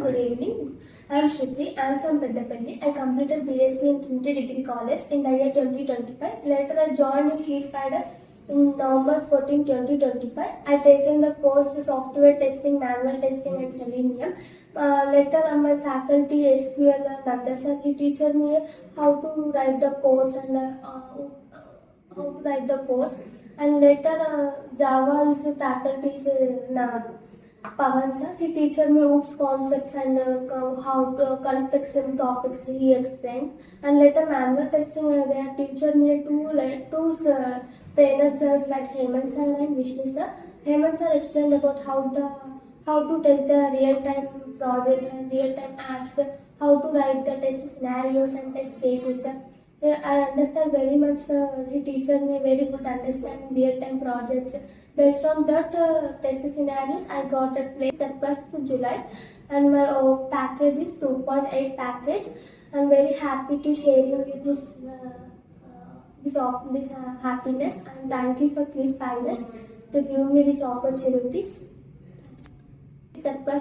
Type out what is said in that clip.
Good evening. I am Shruthi. I am from Btech. I completed BSc in Trinity Degree College in the year 2025. Later, I joined in Qspiders in November 14, 2025. I taken the course Software Testing, Manual Testing, and Selenium. Later, my faculty SQL Nanda sir, he teaches me how to write the codes and how to write the codes. And later, Java is faculty is Pavan sir, he teaches me OOPS concepts and how to construct some topics he explained. And later manual testing, they are teacher me two trainers like Hemant sir and Vishnu sir. Hemant sir explained about how to test the real time projects and real time apps, how to write the test scenarios and test cases. Yeah, I understand very much. He teaches me very good understanding real-time projects. Based on that test scenarios, I got a place at 1st July, and my package is 2.8 package. I'm very happy to share you with this happiness, and thank you for Qspiders to give me these opportunities. It's at first